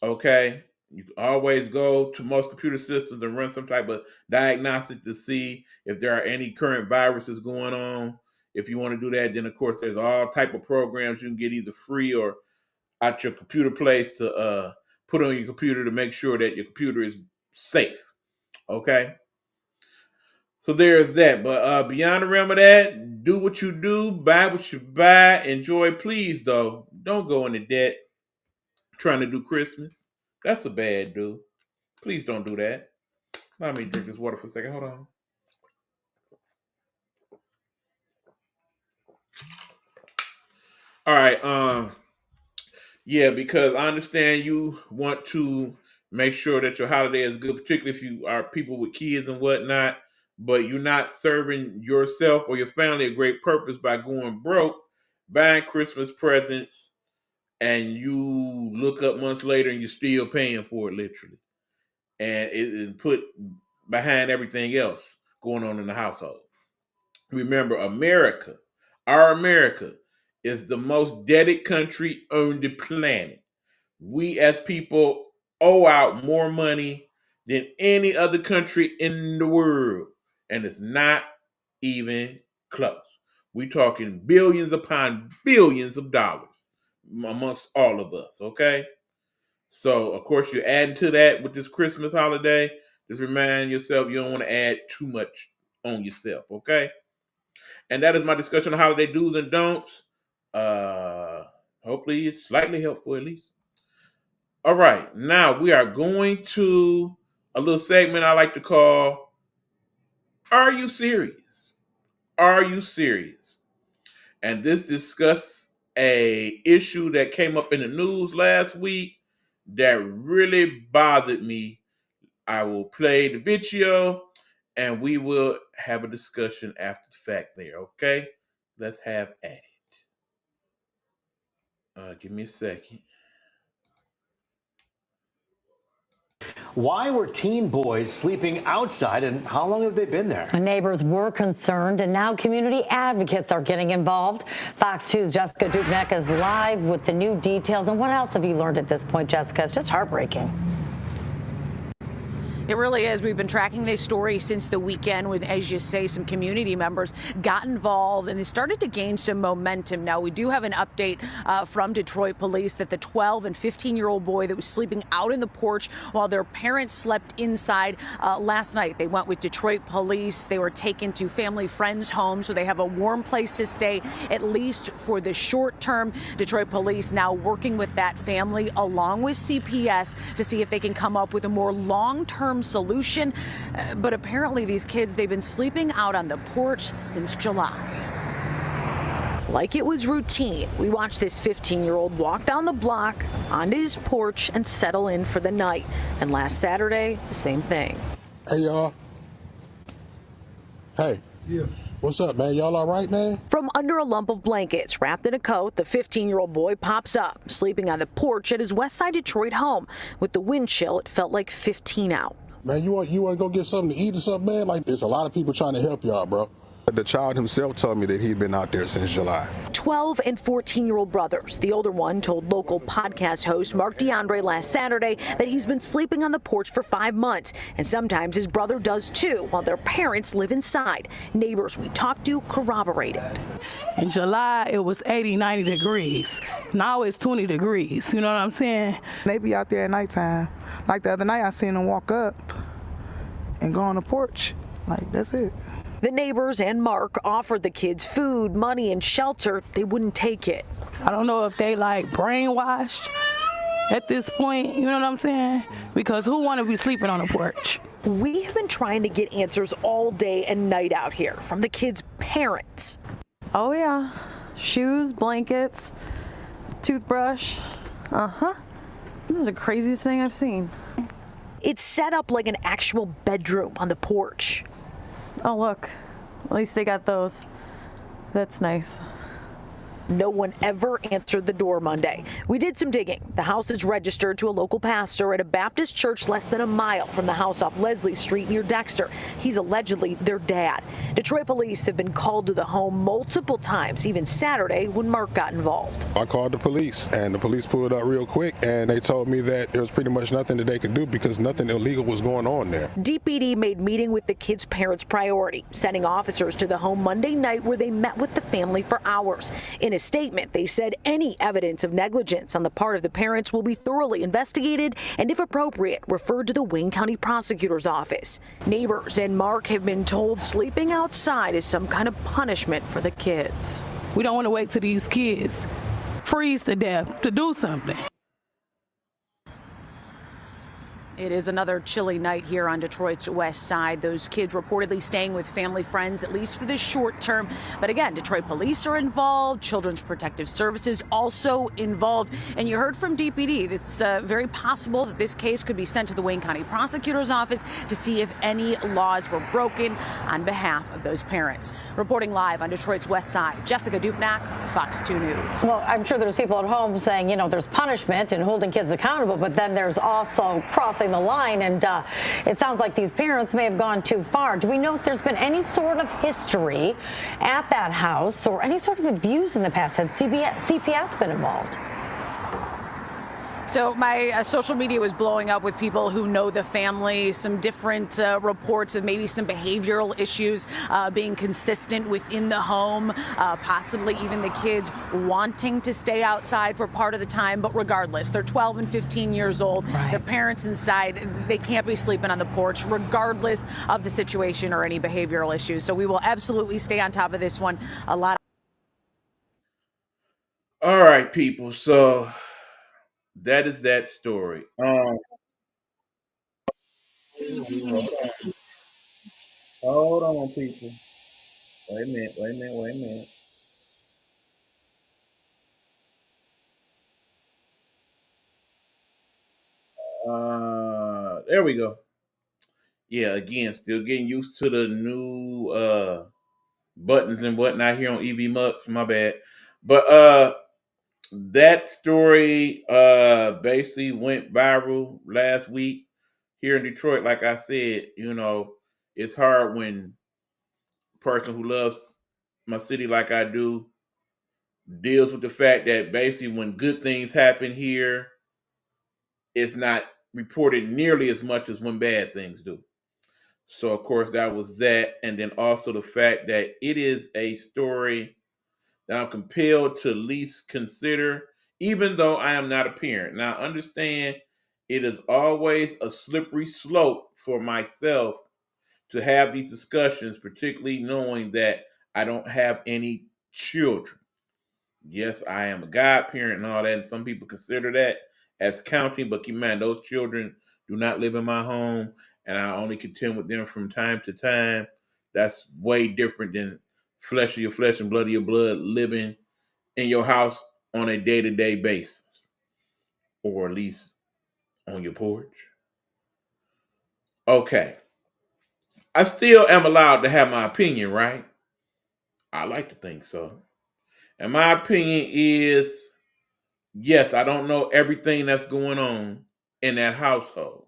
Okay? You can always go to most computer systems and run some type of diagnostic to see if there are any current viruses going on. If you want to do that, then of course there's all type of programs you can get either free or at your computer place to put on your computer to make sure that your computer is safe. Okay? So there's that. But beyond the realm of that, do what you do, buy what you buy, enjoy. Please, though, don't go into debt trying to do Christmas. That's a bad do. Please don't do that. Let me drink this water for a second. Hold on. All right. Yeah, because I understand you want to make sure that your holiday is good, particularly if you are people with kids and whatnot, but you're not serving yourself or your family a great purpose by going broke, buying Christmas presents, and you look up months later and you're still paying for it literally. And it is put behind everything else going on in the household. Remember, our America, is the most indebted country on the planet. We as people owe out more money than any other country in the world. And it's not even close. We're talking billions upon billions of dollars amongst all of us, okay? So, of course, you're adding to that with this Christmas holiday. Just remind yourself you don't want to add too much on yourself, okay? And that is my discussion on holiday do's and don'ts. Hopefully it's slightly helpful at least. All right, now we are going to a little segment I like to call Are You Serious? Are You Serious? And this discusses a issue that came up in the news last week that really bothered me. I will play the video and we will have a discussion after the fact there, okay? Let's have at it. Give me a second. Why were teen boys sleeping outside and how long have they been there? Neighbors were concerned and now community advocates are getting involved. Fox 2's Jessica Dupnek is live with the new details. And what else have you learned at this point, Jessica? It's just heartbreaking. It really is. We've been tracking this story since the weekend when, as you say, some community members got involved and they started to gain some momentum. Now, we do have an update from Detroit police that the 12 and 15-year-old boy that was sleeping out in the porch while their parents slept inside last night. They went with Detroit police. They were taken to family friends' homes so they have a warm place to stay, at least for the short term. Detroit police now working with that family along with CPS to see if they can come up with a more long-term solution. But apparently these kids, they've been sleeping out on the porch since July. Like it was routine, we watched this 15-year-old walk down the block onto his porch and settle in for the night. And last Saturday, the same thing. Hey, y'all. Hey. Yeah. What's up, man? Y'all all right, man? From under a lump of blankets, wrapped in a coat, the 15-year-old boy pops up, sleeping on the porch at his Westside Detroit home. With the wind chill, it felt like 15 out. Man, you want to go get something to eat or something, man? Like, there's a lot of people trying to help y'all, bro. The child himself told me that he'd been out there since July. 12 and 14-year-old brothers. The older one told local podcast host Mark DeAndre last Saturday that he's been sleeping on the porch for 5 months, and sometimes his brother does too, while their parents live inside. Neighbors we talked to corroborated. In July, it was 80, 90 degrees. Now it's 20 degrees. You know what I'm saying? They be out there at nighttime. Like the other night, I seen them walk up and go on the porch. Like, that's it. The neighbors and Mark offered the kids food, money, and shelter. They wouldn't take it. I don't know if they like brainwashed at this point, you know what I'm saying? Because who want to be sleeping on a porch? We have been trying to get answers all day and night out here from the kids' parents. Oh yeah, shoes, blankets, toothbrush. This is the craziest thing I've seen. It's set up like an actual bedroom on the porch. Oh look, at least they got those. That's nice. No one ever answered the door Monday. We did some digging. The house is registered to a local pastor at a Baptist church less than a mile from the house off Leslie Street near Dexter. He's allegedly their dad. Detroit police have been called to the home multiple times, even Saturday when Mark got involved. I called the police, and the police pulled up real quick, and they told me that there was pretty much nothing that they could do because nothing illegal was going on there. DPD made meeting with the kids' parents priority, sending officers to the home Monday night where they met with the family for hours. In a statement, they said any evidence of negligence on the part of the parents will be thoroughly investigated and, if appropriate, referred to the Wayne County Prosecutor's Office. Neighbors and Mark have been told sleeping outside is some kind of punishment for the kids. We don't want to wait till these kids freeze to death to do something. It is another chilly night here on Detroit's west side. Those kids reportedly staying with family friends, at least for the short term. But again, Detroit police are involved. Children's Protective Services also involved. And you heard from DPD. It's very possible that this case could be sent to the Wayne County Prosecutor's Office to see if any laws were broken on behalf of those parents. Reporting live on Detroit's west side, Jessica Dupnack, Fox 2 News. Well, I'm sure there's people at home saying, you know, there's punishment and holding kids accountable, but then there's also crossing the line, and it sounds like these parents may have gone too far. Do we know if there's been any sort of history at that house or any sort of abuse in the past? Had CPS been involved? So my social media was blowing up with people who know the family, some different reports of maybe some behavioral issues being consistent within the home, possibly even the kids wanting to stay outside for part of the time. But regardless, they're 12 and 15 years old. Right. Their parents inside, they can't be sleeping on the porch, regardless of the situation or any behavioral issues. So we will absolutely stay on top of this one. All right, people. So that is that story. Hold on, people. Wait a minute. There we go. Yeah, again, still getting used to the new buttons and whatnot here on EB Mux. My bad. But that story basically went viral last week here in Detroit. Like I said, you know, it's hard when a person who loves my city like I do deals with the fact that basically when good things happen here, it's not reported nearly as much as when bad things do. So, of course, that was that. And then also the fact that it is a story that I'm compelled to at least consider, even though I am not a parent. Now, understand it is always a slippery slope for myself to have these discussions, particularly knowing that I don't have any children. Yes, I am a godparent and all that, and some people consider that as counting, but keep in mind, those children do not live in my home, and I only contend with them from time to time. That's way different than flesh of your flesh and blood of your blood living in your house on a day-to-day basis, or at least on your porch. Okay. I still am allowed to have my opinion, right? I like to think so. And my opinion is, yes, I don't know everything that's going on in that household.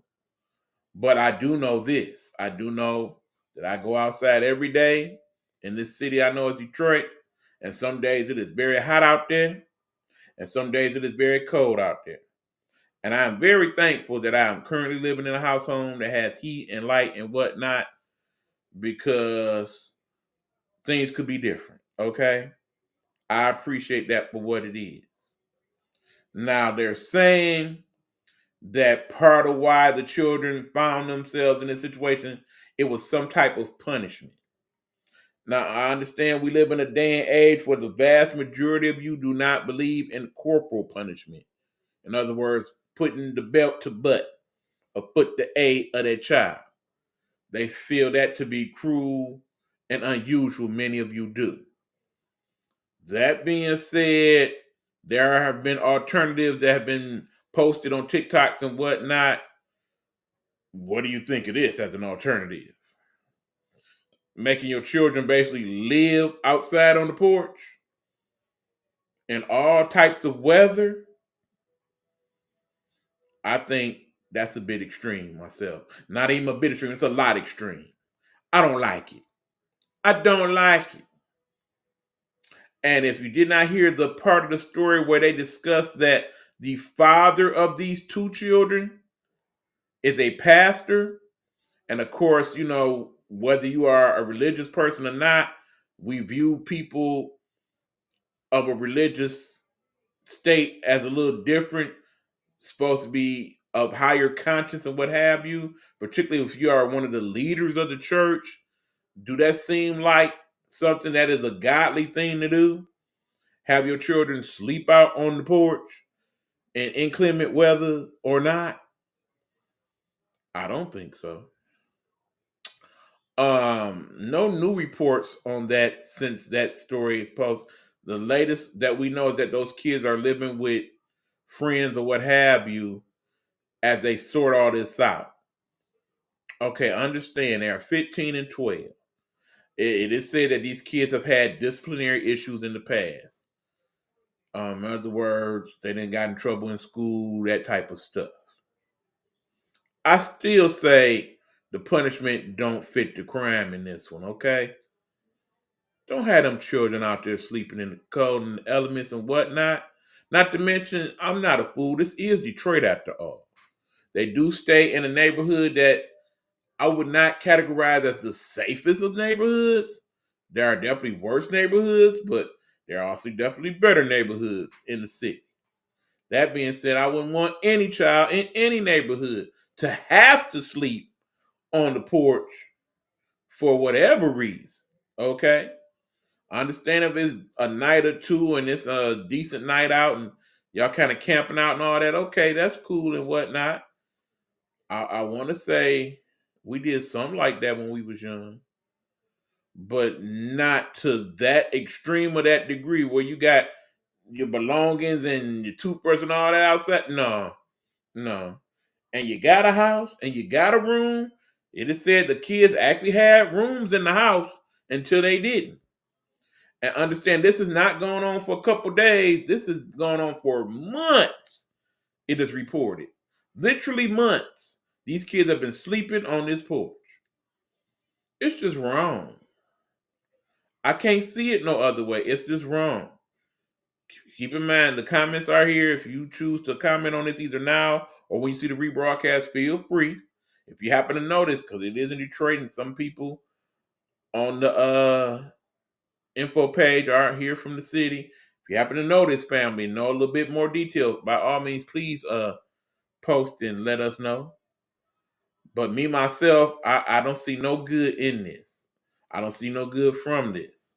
But I do know this. I do know that I go outside every day in this city I know is Detroit, and some days it is very hot out there, and some days it is very cold out there. And I am very thankful that I am currently living in a house home that has heat and light and whatnot, because things could be different. Okay. I appreciate that for what it is. Now they're saying that part of why the children found themselves in this situation, it was some type of punishment. Now, I understand we live in a day and age where the vast majority of you do not believe in corporal punishment. In other words, putting the belt to butt or foot to A of their child. They feel that to be cruel and unusual. Many of you do. That being said, there have been alternatives that have been posted on TikToks and whatnot. What do you think of this as an alternative? Making your children basically live outside on the porch in all types of weather? I think that's a bit extreme myself. Not even a bit extreme, it's a lot extreme. I don't like it. I don't like it. And if you did not hear the part of the story where they discussed that the father of these two children is a pastor, and of course, you know, whether you are a religious person or not, we view people of a religious state as a little different, supposed to be of higher conscience and what have you, particularly if you are one of the leaders of the church. Do that seem like something that is a godly thing to do? Have your children sleep out on the porch in inclement weather or not? I don't think so. No new reports on that since that story is posted. The latest that we know is that those kids are living with friends or what have you as they sort all this out. Okay, understand they are 15 and 12. It is said that these kids have had disciplinary issues in the past. In other words, they didn't got in trouble in school, that type of stuff. I still say the punishment don't fit the crime in this one, okay? Don't have them children out there sleeping in the cold and the elements and whatnot. Not to mention, I'm not a fool. This is Detroit after all. They do stay in a neighborhood that I would not categorize as the safest of neighborhoods. There are definitely worse neighborhoods, but there are also definitely better neighborhoods in the city. That being said, I wouldn't want any child in any neighborhood to have to sleep on the porch for whatever reason. Okay? I understand if it's a night or two and it's a decent night out and y'all kind of camping out and all that. Okay, that's cool and whatnot. I want to say we did something like that when we was young, but not to that extreme or that degree where you got your belongings and your toothbrush and all that outside. No, no. And you got a house and you got a room. It is said the kids actually had rooms in the house until they didn't. And understand this is not going on for a couple days. This is going on for months. It is reported. Literally months. These kids have been sleeping on this porch. It's just wrong. I can't see it no other way. It's just wrong. Keep in mind, the comments are here. If you choose to comment on this either now or when you see the rebroadcast, feel free. If you happen to notice, because it is in Detroit and some people on the info page are here from the city. If you happen to know this family, know a little bit more detail, by all means, please post and let us know. But me, myself, I don't see no good in this. I don't see no good from this.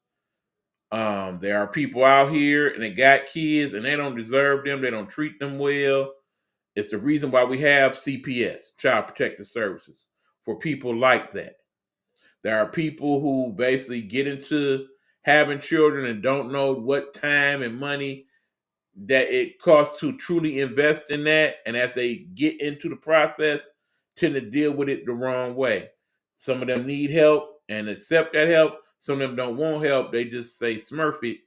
There are people out here and they got kids and they don't deserve them. They don't treat them well. It's the reason why we have CPS, Child Protective Services, for people like that. There are people who basically get into having children and don't know what time and money that it costs to truly invest in that. And as they get into the process, tend to deal with it the wrong way. Some of them need help and accept that help. Some of them don't want help. They just say smurf it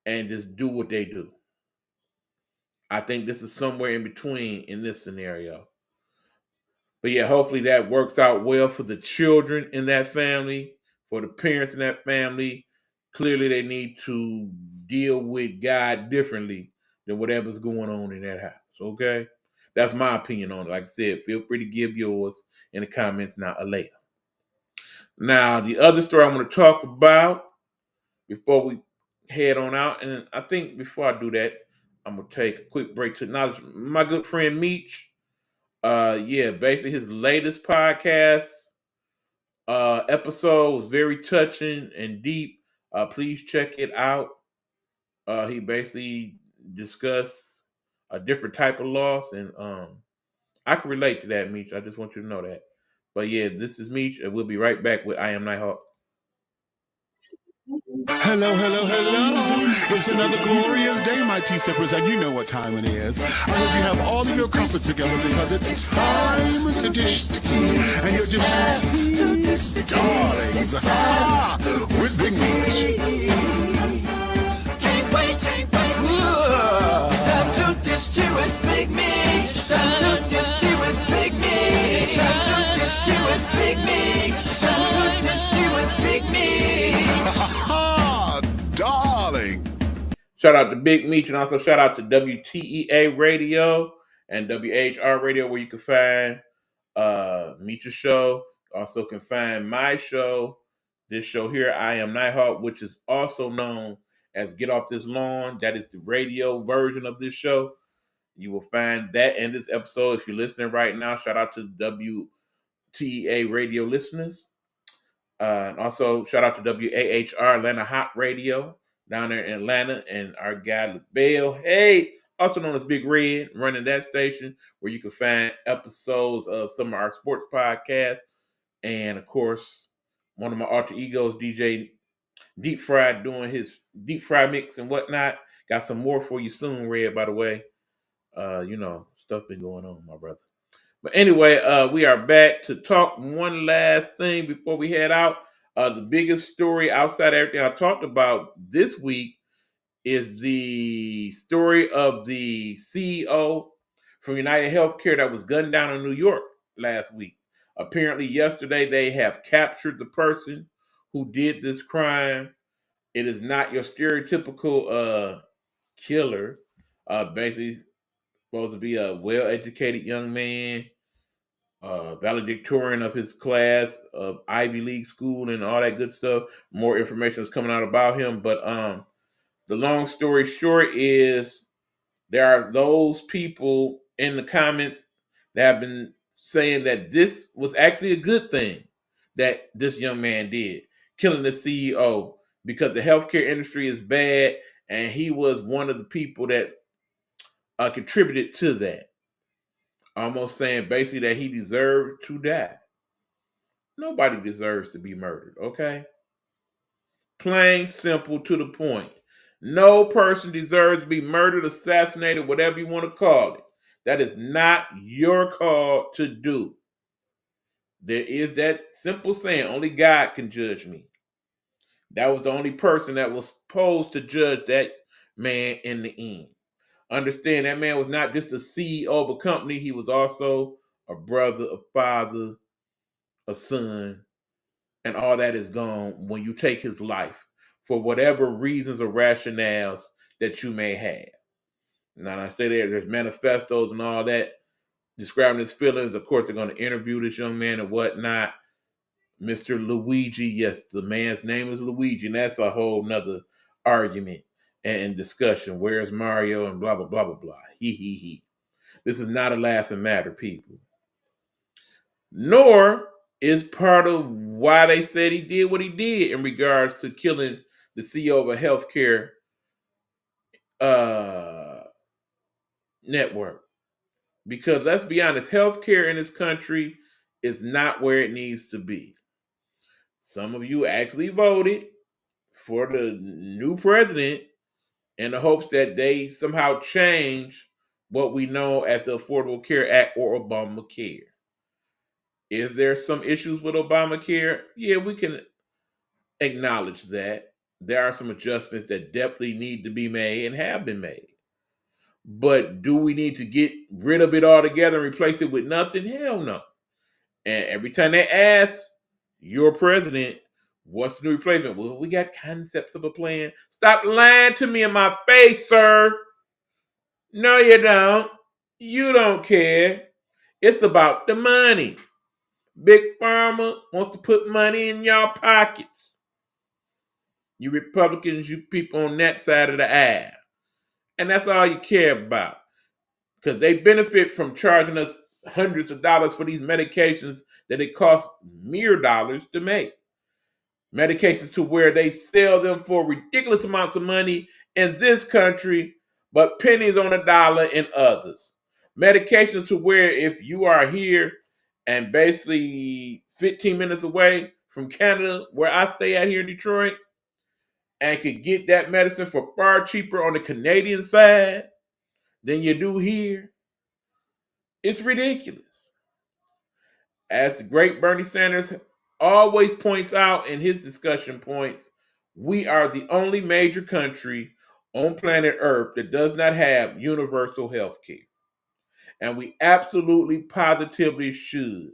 and just do what they do. I think this is somewhere in between in this scenario. But yeah, hopefully that works out well for the children in that family, for the parents in that family. Clearly, they need to deal with God differently than whatever's going on in that house. Okay, that's my opinion on it. Like I said, feel free to give yours in the comments now or later. Now, the other story I want to talk about before we head on out, and I think before I do that, I'm gonna take a quick break to acknowledge my good friend Meech. Basically his latest podcast episode was very touching and deep. Please check it out. He basically discussed a different type of loss, and I can relate to that, Meech. I just want you to know that. But yeah, this is Meech, and we'll be right back with I Am Nighthawk. Hello, hello, hello. It's another glorious day, my T-steppers, and you know what time it is. I hope you have all of your comforts together because it's time to dish tea. And you're dishing tea, darlings, with Big Meech. Can't wait. It's time to dish tea with Big Meech. It's time to dish tea with Big Meech. It's time to dish tea with Big Meech. It's time to dish tea with Big Meech. Darling. Shout out to Big Meech, and also shout out to WTEA Radio and WHR Radio, where you can find Meech's show. Also can find my show, this show here, I Am Nighthawk, which is also known as Get Off This Lawn. That is the radio version of this show. You will find that in this episode. If you're listening right now, shout out to WTEA Radio listeners. And also, shout out to WAHR Atlanta Hot Radio down there in Atlanta, and our guy LaBelle, also known as Big Red, running that station, where you can find episodes of some of our sports podcasts. And of course, one of my alter egos, DJ Deep Fried, doing his deep fry mix and whatnot. Got some more for you soon, Red, by the way. Stuff been going on, my brother. But anyway, we are back to talk one last thing before we head out. The biggest story outside of everything I talked about this week is the story of the CEO from United Healthcare that was gunned down in New York last week. Apparently, yesterday they have captured the person who did this crime. It is not your stereotypical killer. Basically supposed to be a well-educated young man, valedictorian of his class of Ivy League school and all that good stuff. More information is coming out about him, but the long story short is there are those people in the comments that have been saying that this was actually a good thing that this young man did, killing the CEO, because the healthcare industry is bad, and he was one of the people that contributed to that. Almost saying basically that he deserved to die. Nobody deserves to be murdered, okay? Plain, simple, to the point. No person deserves to be murdered, assassinated, whatever you want to call it. That is not your call to do. There is that simple saying, only God can judge me. That was the only person that was supposed to judge that man in the end. Understand that man was not just a CEO of a company, he was also a brother, a father, a son, and all that is gone when you take his life for whatever reasons or rationales that you may have. Now, I say there's manifestos and all that describing his feelings. Of course, they're going to interview this young man and whatnot. Mr. Luigi, yes, the man's name is Luigi, and that's a whole nother argument and discussion. Where's Mario and blah, blah, blah, blah, blah. He. This is not a laughing matter, people. Nor is part of why they said he did what he did in regards to killing the CEO of a healthcare network. Because let's be honest, healthcare in this country is not where it needs to be. Some of you actually voted for the new president in the hopes that they somehow change what we know as the Affordable Care Act or Obamacare. Is there some issues with Obamacare? Yeah, we can acknowledge that. There are some adjustments that definitely need to be made and have been made. But do we need to get rid of it altogether and replace it with nothing? Hell no. And every time they ask your president, What's the new replacement? Well, we got concepts of a plan. Stop lying to me in my face, sir. No, you don't. You don't care. It's about the money. Big Pharma wants to put money in y'all pockets. You Republicans, you people on that side of the aisle. And that's all you care about. Because they benefit from charging us hundreds of dollars for these medications that it costs mere dollars to make. Medications to where they sell them for ridiculous amounts of money in this country, but pennies on a dollar in others. Medications to where if you are here and basically 15 minutes away from Canada, where I stay at here in Detroit, and could get that medicine for far cheaper on the Canadian side than you do here, it's ridiculous. As the great Bernie Sanders always points out in his discussion points, we are the only major country on planet Earth that does not have universal health care. And we absolutely positively should.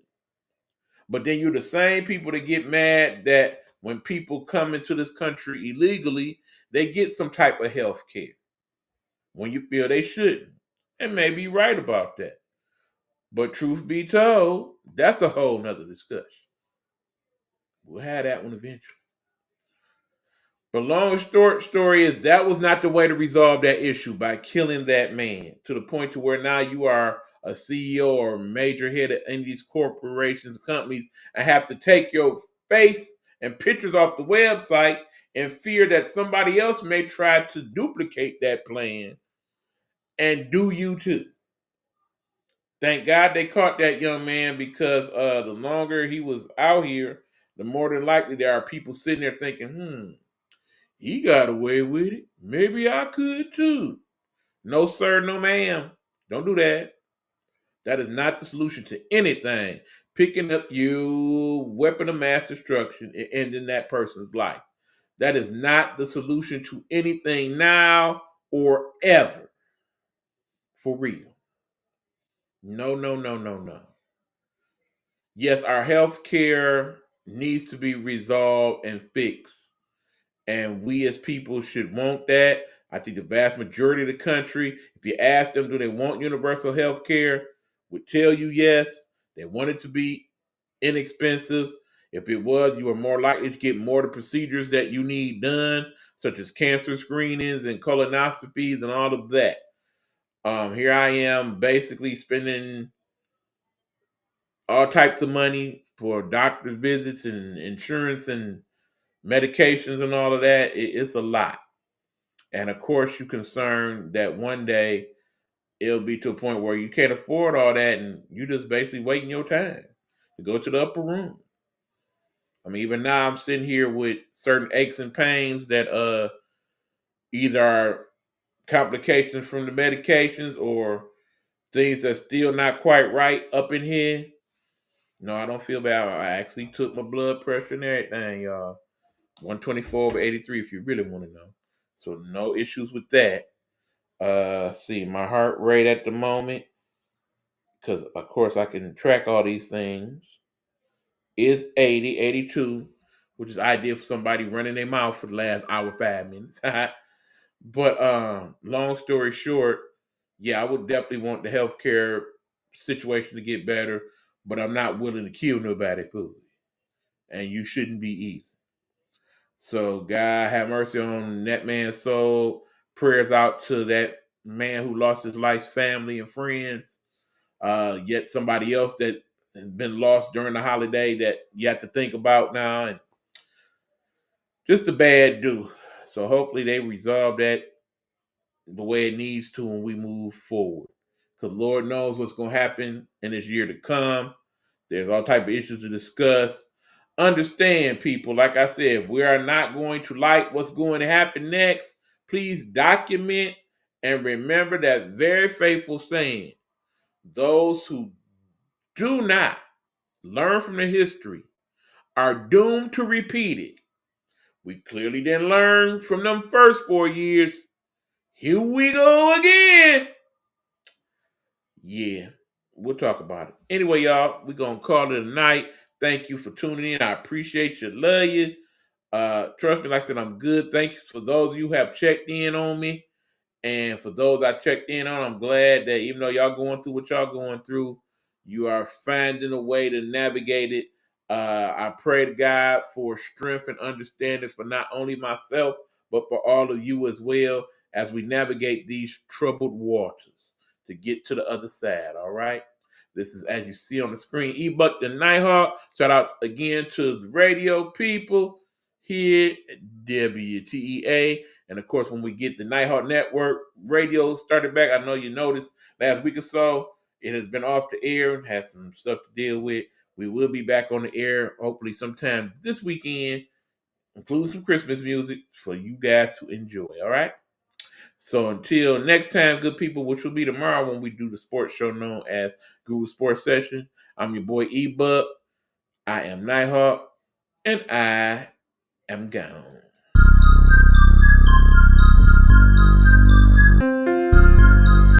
But then you're the same people that get mad that when people come into this country illegally, they get some type of health care when you feel they shouldn't. And maybe you're right about that. But truth be told, that's a whole nother discussion. We'll have that one eventually. But long and short story is that was not the way to resolve that issue, by killing that man to the point to where now you are a CEO or a major head of any of these corporations, companies, and have to take your face and pictures off the website in fear that somebody else may try to duplicate that plan and do you too. Thank God they caught that young man, because the longer he was out here, the more than likely there are people sitting there thinking, he got away with it. Maybe I could too. No, sir, no, ma'am. Don't do that. That is not the solution to anything. Picking up your weapon of mass destruction and ending that person's life. That is not the solution to anything now or ever. For real. No, no, no, no, no. Yes, our health care needs to be resolved and fixed. And we as people should want that. I think the vast majority of the country, if you ask them, do they want universal health care, would tell you yes. They want it to be inexpensive. If it was, you are more likely to get more of the procedures that you need done, such as cancer screenings and colonoscopies and all of that. Here I am basically spending all types of money for doctor visits and insurance and medications and all of that. It's a lot. And of course, you're concerned that one day it'll be to a point where you can't afford all that and you just basically waiting your time to go to the upper room. I mean, even now I'm sitting here with certain aches and pains that either are complications from the medications or things that's still not quite right up in here. No, I don't feel bad. I actually took my blood pressure and everything, y'all. 124/83 if you really want to know. So no issues with that. See, my heart rate at the moment, because of course I can track all these things, is 80, 82, which is ideal for somebody running their mouth for the last hour, 5 minutes. But long story short, yeah, I would definitely want the healthcare situation to get better, but I'm not willing to kill nobody for it. And you shouldn't be either. So God have mercy on that man's soul. Prayers out to that man who lost his life's family and friends. Yet somebody else that has been lost during the holiday that you have to think about now. And just a bad do. So hopefully they resolve that the way it needs to when we move forward. Because Lord knows what's going to happen in this year to come. There's all type of issues to discuss. Understand, people, like I said, if we are not going to like what's going to happen next, please document and remember that very faithful saying, those who do not learn from the history are doomed to repeat it. We clearly didn't learn from them first 4 years. Here we go again. Yeah, we'll talk about it. Anyway, y'all, we're going to call it a night. Thank you for tuning in. I appreciate you. Love you. Trust me, like I said, I'm good. Thanks for those of you who have checked in on me. And for those I checked in on, I'm glad that even though y'all going through what y'all going through, you are finding a way to navigate it. I pray to God for strength and understanding for not only myself, but for all of you as well as we navigate these troubled waters to get to the other side, all right? This is, as you see on the screen, E-Buck the Nighthawk. Shout out again to the radio people here at WTEA. And of course, when we get the Nighthawk Network radio started back, I know you noticed last week or so, it has been off the air and has some stuff to deal with. We will be back on the air hopefully sometime this weekend, including some Christmas music for you guys to enjoy. All right. So until next time, good people, which will be tomorrow when we do the sports show known as Google Sports Session, I'm your boy E-Buck. I am Nighthawk, and I am gone.